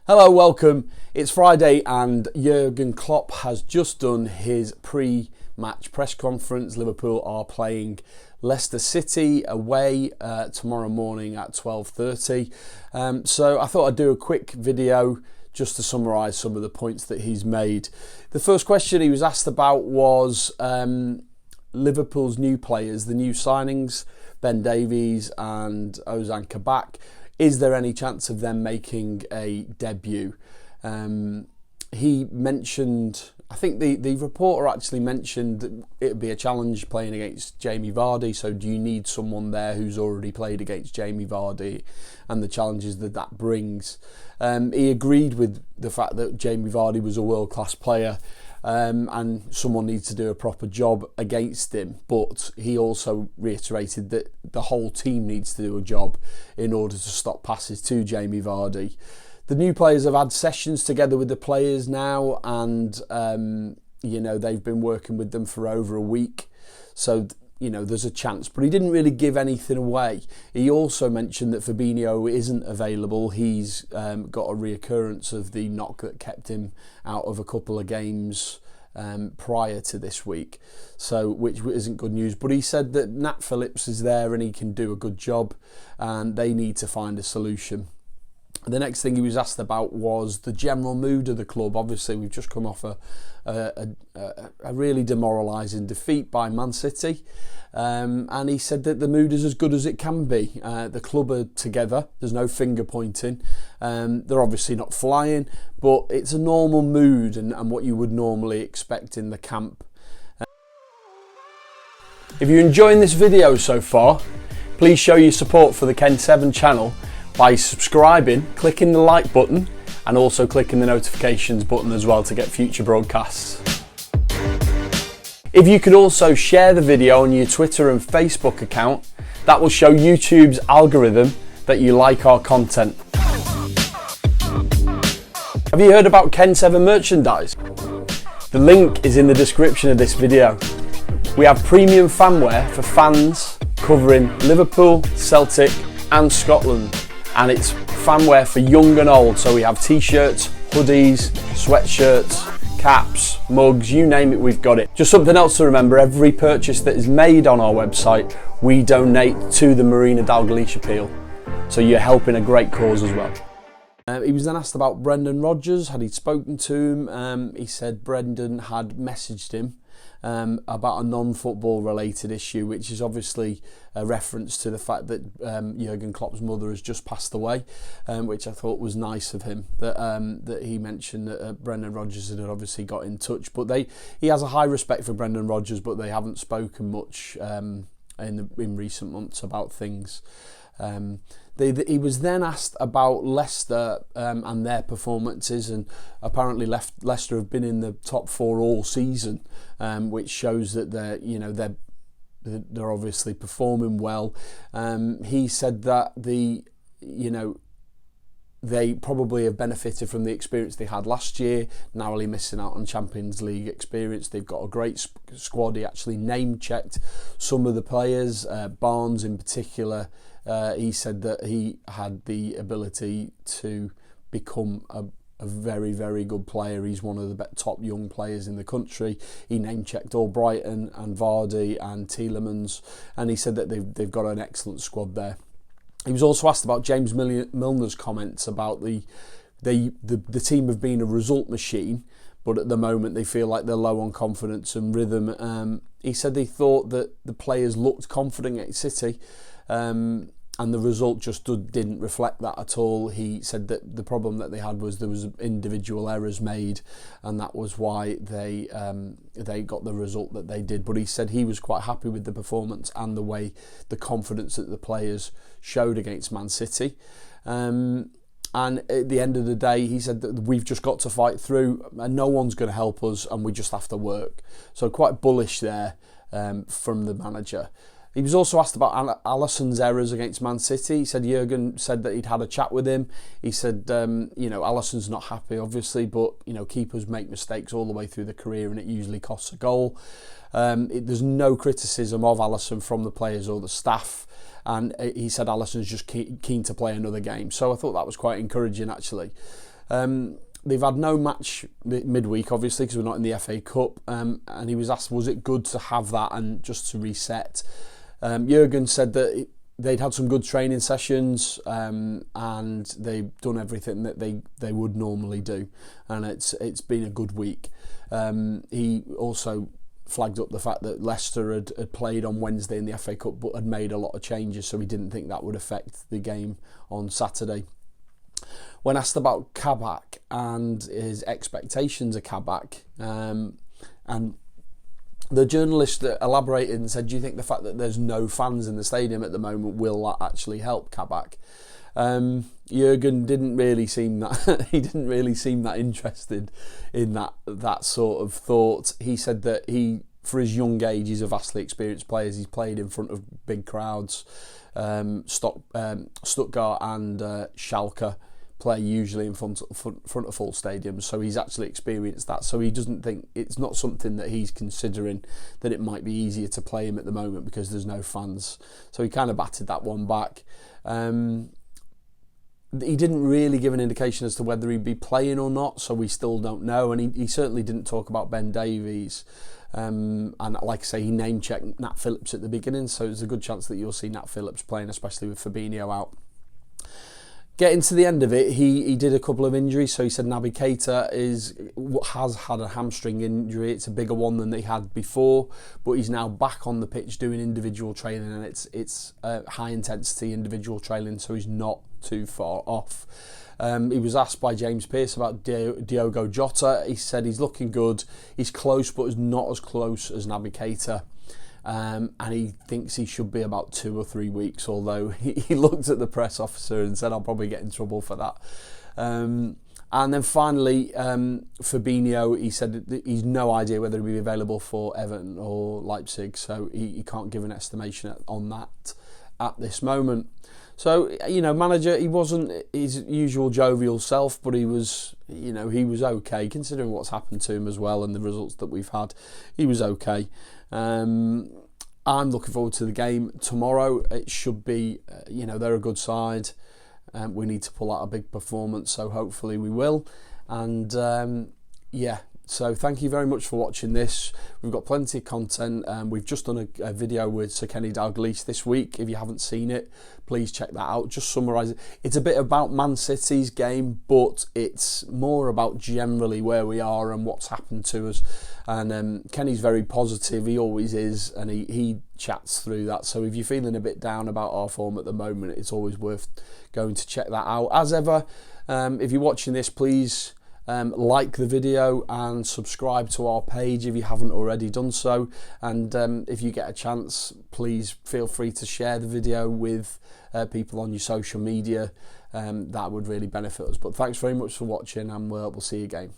Hello, welcome. It's Friday and Jurgen Klopp has just done his pre-match press conference. Liverpool are playing Leicester City away tomorrow morning at 12:30. So I thought I'd do a quick video just to summarise some of the points that he's made. The first question he was asked about was Liverpool's new players, the new signings, Ben Davies and Ozan Kabak. Is there any chance of them making a debut? He mentioned, I think the reporter actually mentioned that it would be a challenge playing against Jamie Vardy. So do you need someone there who's already played against Jamie Vardy and the challenges that brings? He agreed with the fact that Jamie Vardy was a world-class player and someone needs to do a proper job against him, but he also reiterated that the whole team needs to do a job in order to stop passes to Jamie Vardy. The new players have had sessions together with the players now, and they've been working with them for over a week, so there's a chance, but he didn't really give anything away. He also mentioned that Fabinho isn't available. He's got a reoccurrence of the knock that kept him out of a couple of games prior to this week, so which isn't good news. But he said that Nat Phillips is there and he can do a good job, and they need to find a solution. The next thing he was asked about was the general mood of the club. Obviously, we've just come off a really demoralising defeat by Man City, and he said that the mood is as good as it can be. The club are together. There's no finger pointing. They're obviously not flying, but it's a normal mood and what you would normally expect in the camp. If you're enjoying this video so far, please show your support for the Kenn7 channel by subscribing, clicking the like button, and also clicking the notifications button as well to get future broadcasts. If you could also share the video on your Twitter and Facebook account, that will show YouTube's algorithm that you like our content. Have you heard about Kenn7 merchandise? The link is in the description of this video. We have premium fanwear for fans covering Liverpool, Celtic and Scotland. And it's fanwear for young and old, so we have t-shirts, hoodies, sweatshirts, caps, mugs, you name it, we've got it. Just something else to remember, every purchase that is made on our website, we donate to the Marina Dalglish appeal. So you're helping a great cause as well. He was then asked about Brendan Rodgers, had he spoken to him? He said Brendan had messaged him about a non-football related issue, which is obviously a reference to the fact that Jurgen Klopp's mother has just passed away, which I thought was nice of him, that he mentioned that Brendan Rodgers had obviously got in touch, but he has a high respect for Brendan Rodgers, but they haven't spoken much in recent months about things. He was then asked about Leicester and their performances, and apparently Leicester have been in the top four all season, which shows that they're obviously performing well. He said that they probably have benefited from the experience they had last year, narrowly missing out on Champions League experience. They've got a great squad. He actually name-checked some of the players, Barnes in particular. He said that he had the ability to become a very, very good player. He's one of the top young players in the country. He name-checked Albrighton and Vardy and Tielemans, and he said that they've got an excellent squad there. He was also asked about James Milner's comments about the team have been a result machine, but at the moment they feel like they're low on confidence and rhythm. He said he thought that the players looked confident at City, and the result just didn't reflect that at all. He said that the problem that they had was there was individual errors made, and that was why they got the result that they did. But he said he was quite happy with the performance and the confidence that the players showed against Man City. And at the end of the day, he said that we've just got to fight through and no one's going to help us and we just have to work. So quite bullish there from the manager. He was also asked about Alisson's errors against Man City. He said Jurgen said that he'd had a chat with him. He said, Alisson's not happy, obviously, but, keepers make mistakes all the way through the career and it usually costs a goal. There's no criticism of Alisson from the players or the staff. And he said Alisson's just keen to play another game. So I thought that was quite encouraging, actually. They've had no match midweek, obviously, because we're not in the FA Cup. And he was asked, was it good to have that and just to reset? Jurgen said that they'd had some good training sessions and they've done everything that they would normally do. And it's been a good week. He also flagged up the fact that Leicester had played on Wednesday in the FA Cup but had made a lot of changes, so he didn't think that would affect the game on Saturday. When asked about Kabak and his expectations of Kabak, and the journalist that elaborated and said, do you think the fact that there's no fans in the stadium at the moment, will that actually help Kabak? Jurgen didn't really seem that he didn't really seem that interested in that sort of thought. He said that for his young age, he's a vastly experienced player. He's played in front of big crowds. Stuttgart and Schalke play usually in front of full stadiums, so he's actually experienced that. So he doesn't think it's not something that he's considering, that it might be easier to play him at the moment because there's no fans. So he kind of batted that one back. He didn't really give an indication as to whether he'd be playing or not, so we still don't know. And he certainly didn't talk about Ben Davies. And like I say, he name-checked Nat Phillips at the beginning, so there's a good chance that you'll see Nat Phillips playing, especially with Fabinho out. Getting to the end of it, he did a couple of injuries. So he said Naby Keita has had a hamstring injury. It's a bigger one than he had before, but he's now back on the pitch doing individual training, and it's high intensity individual training, so he's not too far off. He was asked by James Pearce about Diogo Jota. He said he's looking good. He's close, but is not as close as Naby Keita. And he thinks he should be about 2 or 3 weeks, although he looked at the press officer and said, I'll probably get in trouble for that. And then finally, Fabinho, he said that he's no idea whether he'll be available for Everton or Leipzig, so he can't give an estimation on that at this moment. So, manager, he wasn't his usual jovial self, but he was okay, considering what's happened to him as well and the results that we've had. He was okay. I'm looking forward to the game tomorrow. It should be, they're a good side. We need to pull out a big performance, so hopefully we will. And so thank you very much for watching this. We've got plenty of content. We've just done a video with Sir Kenny Dalglish this week. If you haven't seen it, please check that out. Just summarise it. It's a bit about Man City's game, but it's more about generally where we are and what's happened to us. And Kenny's very positive. He always is, and he chats through that. So if you're feeling a bit down about our form at the moment, it's always worth going to check that out. As ever, if you're watching this, please like the video and subscribe to our page if you haven't already done so. And if you get a chance, please feel free to share the video with people on your social media. That would really benefit us. But thanks very much for watching, and we'll see you again.